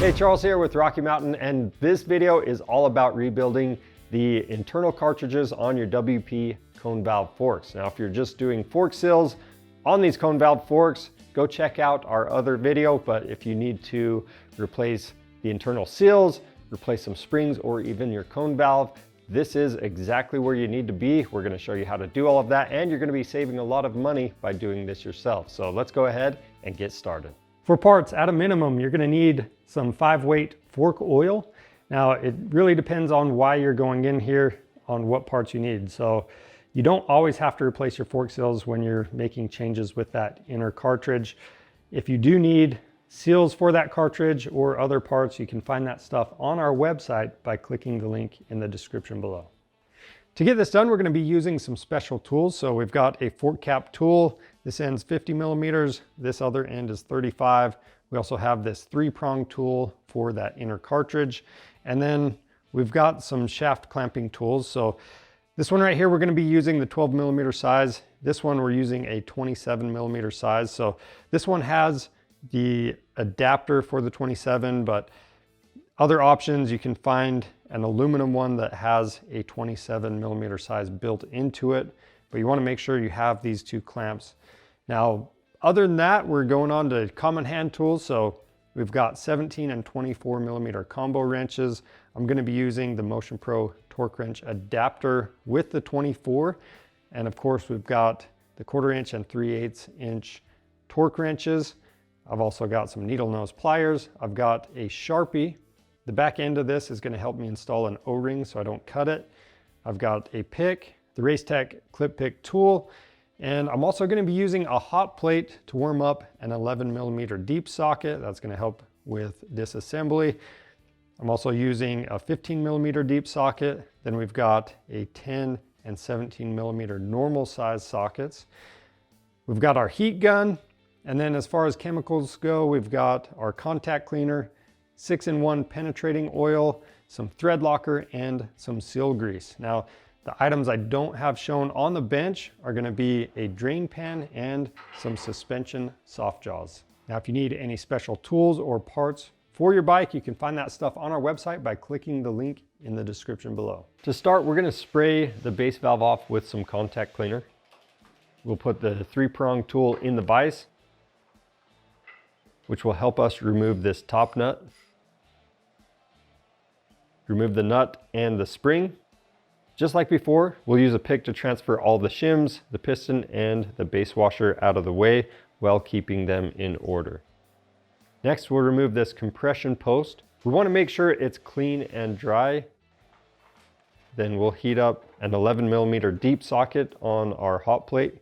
Hey, Charles here with Rocky Mountain, and this video is all about rebuilding the internal cartridges on your WP cone valve forks. Now, if you're just doing fork seals on these cone valve forks, go check out our other video. But if you need to replace the internal seals, replace some springs, or even your cone valve, this is exactly where you need to be. We're gonna show you how to do all of that, and you're gonna be saving a lot of money by doing this yourself. So let's go ahead and get started. For parts, at a minimum, you're gonna need some 5-weight fork oil. Now, it really depends on why you're going in here, on what parts you need. So you don't always have to replace your fork seals when you're making changes with that inner cartridge. If you do need seals for that cartridge or other parts, you can find that stuff on our website by clicking the link in the description below. To get this done, we're going to be using some special tools. So we've got a fork cap tool. This end's 50 millimeters. This other end is 35. We also have this 3-prong tool for that inner cartridge. And then we've got some shaft clamping tools. So this one right here, we're going to be using the 12 millimeter size. This one, we're using a 27 millimeter size. So this one has the adapter for the 27, but other options, you can find an aluminum one that has a 27 millimeter size built into it, but you want to make sure you have these 2 clamps. Now, other than that, we're going on to common hand tools. So we've got 17 and 24 millimeter combo wrenches. I'm going to be using the Motion Pro torque wrench adapter with the 24. And of course, we've got the 1/4 inch and 3/8 inch torque wrenches. I've also got some needle nose pliers. I've got a Sharpie. The back end of this is going to help me install an O-ring so I don't cut it. I've got a pick, the Racetech clip pick tool, and I'm also going to be using a hot plate to warm up an 11 millimeter deep socket. That's going to help with disassembly. I'm also using a 15 millimeter deep socket. Then we've got a 10 and 17 millimeter normal size sockets. We've got our heat gun. And then as far as chemicals go, we've got our contact cleaner, 6-in-1 penetrating oil, some thread locker, and some seal grease. Now, the items I don't have shown on the bench are gonna be a drain pan and some suspension soft jaws. Now, if you need any special tools or parts for your bike, you can find that stuff on our website by clicking the link in the description below. To start, we're gonna spray the base valve off with some contact cleaner. We'll put the 3-prong tool in the vise, which will help us remove this top nut. Remove the nut and the spring. Just like before, we'll use a pick to transfer all the shims, the piston, and the base washer out of the way while keeping them in order. Next, we'll remove this compression post. We want to make sure it's clean and dry. Then we'll heat up an 11 millimeter deep socket on our hot plate.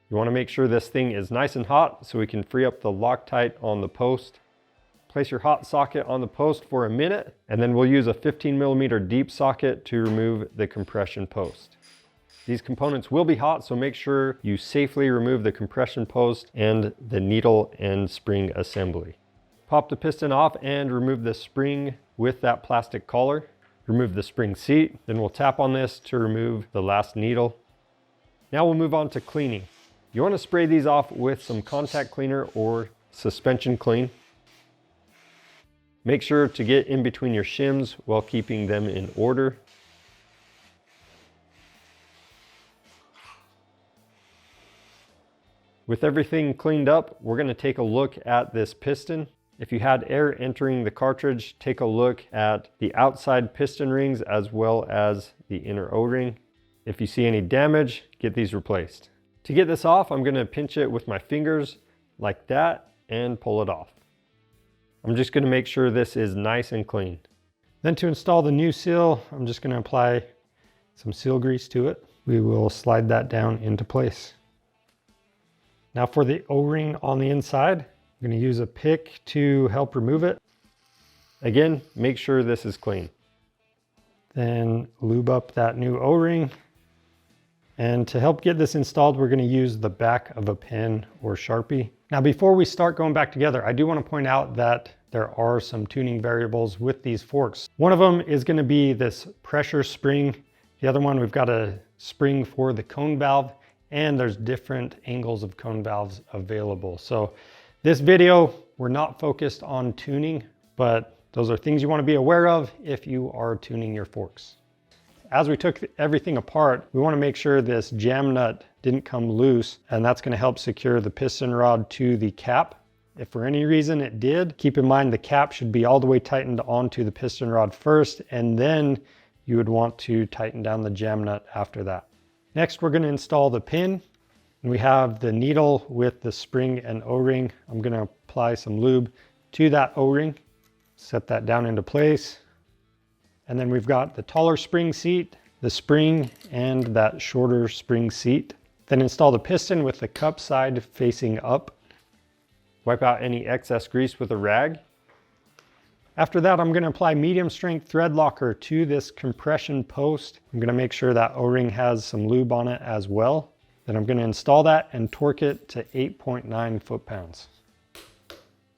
You want to make sure this thing is nice and hot so we can free up the Loctite on the post. Place your hot socket on the post for a minute, and then we'll use a 15 millimeter deep socket to remove the compression post. These components will be hot, so make sure you safely remove the compression post and the needle and spring assembly. Pop the piston off and remove the spring with that plastic collar. Remove the spring seat, then we'll tap on this to remove the last needle. Now we'll move on to cleaning. You want to spray these off with some contact cleaner or suspension clean. Make sure to get in between your shims while keeping them in order. With everything cleaned up, we're going to take a look at this piston. If you had air entering the cartridge, take a look at the outside piston rings as well as the inner O-ring. If you see any damage, get these replaced. To get this off, I'm going to pinch it with my fingers like that and pull it off. I'm just going to make sure this is nice and clean. Then to install the new seal, I'm just going to apply some seal grease to it. We will slide that down into place. Now for the O-ring on the inside, I'm going to use a pick to help remove it. Again, make sure this is clean. Then lube up that new O-ring. And to help get this installed, we're going to use the back of a pen or Sharpie. Now, before we start going back together, I do want to point out that there are some tuning variables with these forks. One of them is going to be this pressure spring. The other one, we've got a spring for the cone valve, and there's different angles of cone valves available. So this video, we're not focused on tuning, but Those are things you want to be aware of if you are tuning your forks. As we took everything apart, we want to make sure this jam nut didn't come loose, and that's going to help secure the piston rod to the cap. If for any reason it did, keep in mind the cap should be all the way tightened onto the piston rod first, and then you would want to tighten down the jam nut after that. Next, we're going to install the pin. And we have the needle with the spring and O-ring. I'm going to apply some lube to that O-ring, set that down into place. And then we've got the taller spring seat, the spring, and that shorter spring seat. Then install the piston with the cup side facing up. Wipe out any excess grease with a rag. After that, I'm going to apply medium strength thread locker to this compression post. I'm going to make sure that O-ring has some lube on it as well. Then I'm going to install that and torque it to 8.9 foot-pounds.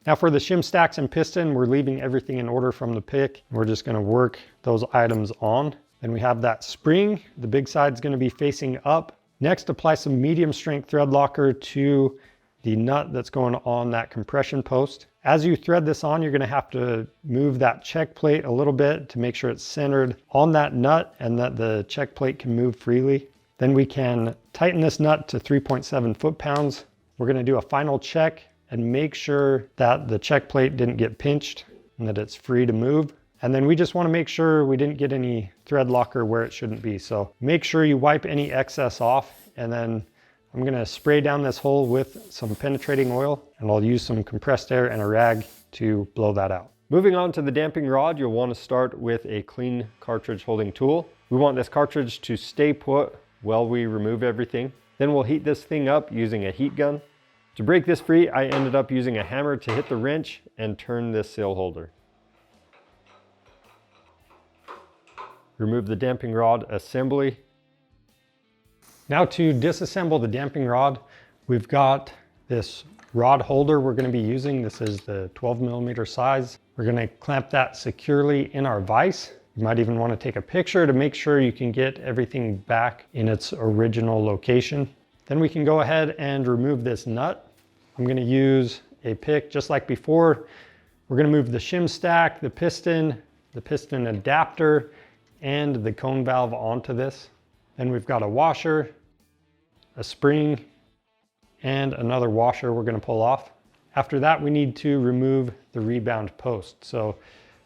Now for the shim stacks and piston, we're leaving everything in order from the pick. We're just going to work those items on. Then we have that spring. The big side's going to be facing up. Next, apply some medium strength thread locker to the nut that's going on that compression post. As you thread this on, you're going to have to move that check plate a little bit to make sure it's centered on that nut and that the check plate can move freely. Then we can tighten this nut to 3.7 foot-pounds. We're going to do a final check and make sure that the check plate didn't get pinched and that it's free to move. And then we just want to make sure we didn't get any thread locker where it shouldn't be. So make sure you wipe any excess off, and then I'm going to spray down this hole with some penetrating oil, and I'll use some compressed air and a rag to blow that out. Moving on to the damping rod, you'll want to start with a clean cartridge holding tool. We want this cartridge to stay put while we remove everything. Then we'll heat this thing up using a heat gun. To break this free, I ended up using a hammer to hit the wrench and turn this seal holder. Remove the damping rod assembly. Now to disassemble the damping rod, we've got this rod holder we're going to be using. This is the 12mm size. We're going to clamp that securely in our vise. You might even want to take a picture to make sure you can get everything back in its original location. Then we can go ahead and remove this nut. I'm going to use a pick just like before. We're going to move the shim stack, the piston adapter, and the cone valve onto this. Then we've got a washer, a spring, and another washer we're going to pull off. After that, we need to remove the rebound post. So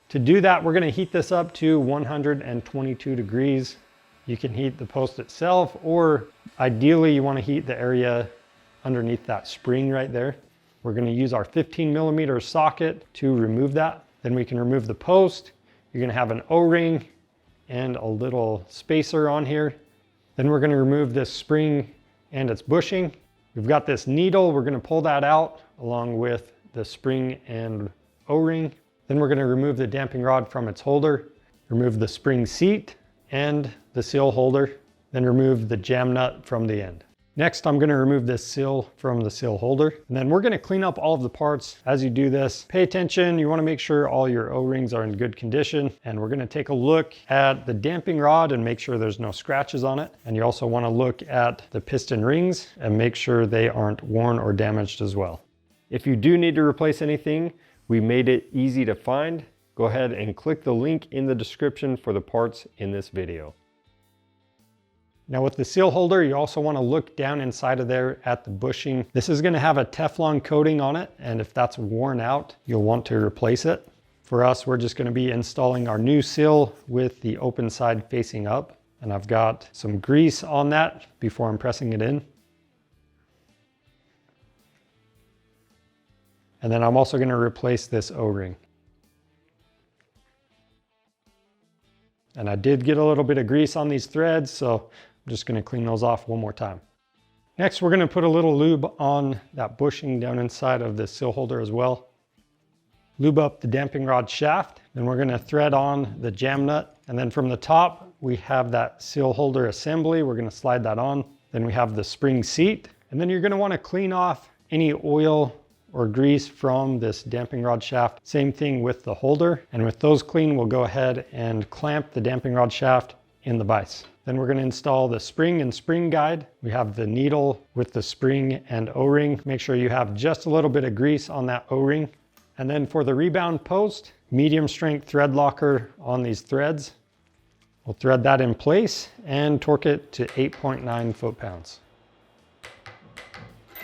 to do that, we're going to heat this up to 122 degrees. You can heat the post itself, or ideally you want to heat the area underneath that spring right there. We're going to use our 15mm socket to remove that. Then we can remove the post. You're going to have an O-ring and a little spacer on here. Then we're going to remove this spring and its bushing. We've got this needle. We're going to pull that out along with the spring and O-ring. Then we're going to remove the damping rod from its holder, remove the spring seat and the seal holder, then remove the jam nut from the end. Next, I'm going to remove this seal from the seal holder, and then we're going to clean up all of the parts. As you do this, pay attention. You want to make sure all your O-rings are in good condition, and we're going to take a look at the damping rod and make sure there's no scratches on it. And you also want to look at the piston rings and make sure they aren't worn or damaged as well. If you do need to replace anything, we made it easy to find. Go ahead and click the link in the description for the parts in this video. Now with the seal holder, you also want to look down inside of there at the bushing. This is going to have a Teflon coating on it, and if that's worn out, you'll want to replace it. For us, we're just going to be installing our new seal with the open side facing up, and I've got some grease on that before I'm pressing it in. And then I'm also going to replace this O-ring. And I did get a little bit of grease on these threads, so I'm just going to clean those off one more time. Next, we're going to put a little lube on that bushing down inside of the seal holder as well. Lube up the damping rod shaft, then we're going to thread on the jam nut. And then from the top, we have that seal holder assembly. We're going to slide that on. Then we have the spring seat. And then you're going to want to clean off any oil or grease from this damping rod shaft. Same thing with the holder. And with those clean, we'll go ahead and clamp the damping rod shaft in the vise. Then we're going to install the spring and spring guide. We have the needle with the spring and O-ring. Make sure you have just a little bit of grease on that O-ring. And then for the rebound post, medium strength thread locker on these threads. We'll thread that in place and torque it to 8.9 foot-pounds.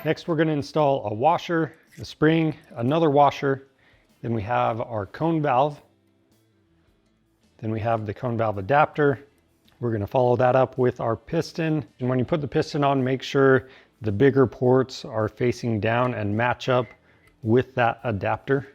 Next, we're going to install a washer, a spring, another washer. Then we have our cone valve. Then we have the cone valve adapter. We're going to follow that up with our piston. And when you put the piston on, make sure the bigger ports are facing down and match up with that adapter.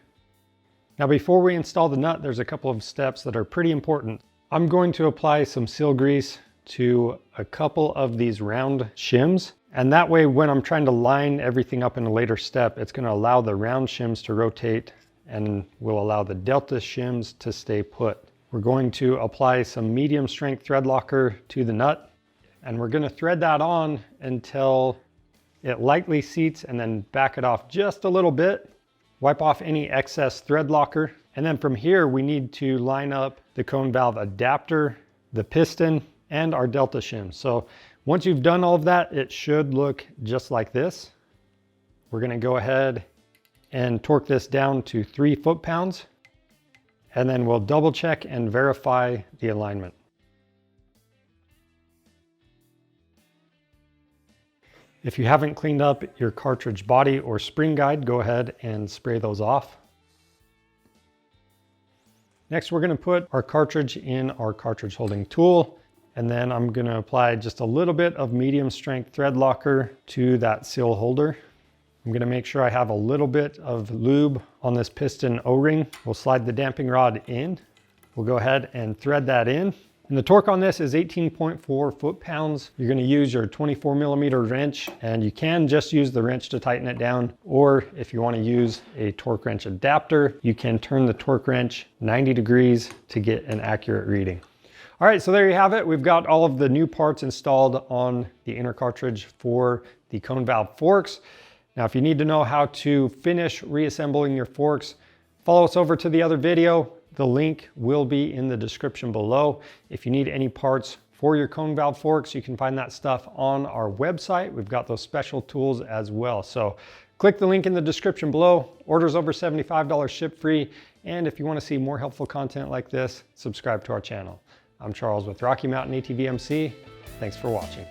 Now, before we install the nut, there's a couple of steps that are pretty important. I'm going to apply some seal grease to a couple of these round shims. And that way, when I'm trying to line everything up in a later step, it's going to allow the round shims to rotate and will allow the delta shims to stay put. We're going to apply some medium strength thread locker to the nut, and we're going to thread that on until it lightly seats, and then back it off just a little bit. Wipe off any excess thread locker. And then from here, we need to line up the cone valve adapter, the piston, and our delta shim. So once you've done all of that, it should look just like this. We're going to go ahead and torque this down to 3 foot-pounds. And then we'll double check and verify the alignment. If you haven't cleaned up your cartridge body or spring guide, go ahead and spray those off. Next, we're going to put our cartridge in our cartridge holding tool, and then I'm going to apply just a little bit of medium strength thread locker to that seal holder. I'm going to make sure I have a little bit of lube on this piston O-ring. We'll slide the damping rod in. We'll go ahead and thread that in. And the torque on this is 18.4 foot-pounds. You're going to use your 24 millimeter wrench, and you can just use the wrench to tighten it down. Or if you want to use a torque wrench adapter, you can turn the torque wrench 90 degrees to get an accurate reading. All right, so there you have it. We've got all of the new parts installed on the inner cartridge for the cone valve forks. Now, if you need to know how to finish reassembling your forks, follow us over to the other video. The link will be in the description below. If you need any parts for your cone valve forks, you can find that stuff on our website. We've got those special tools as well. So click the link in the description below. Orders over $75 ship free. And if you want to see more helpful content like this, subscribe to our channel. I'm Charles with Rocky Mountain ATV MC. Thanks for watching.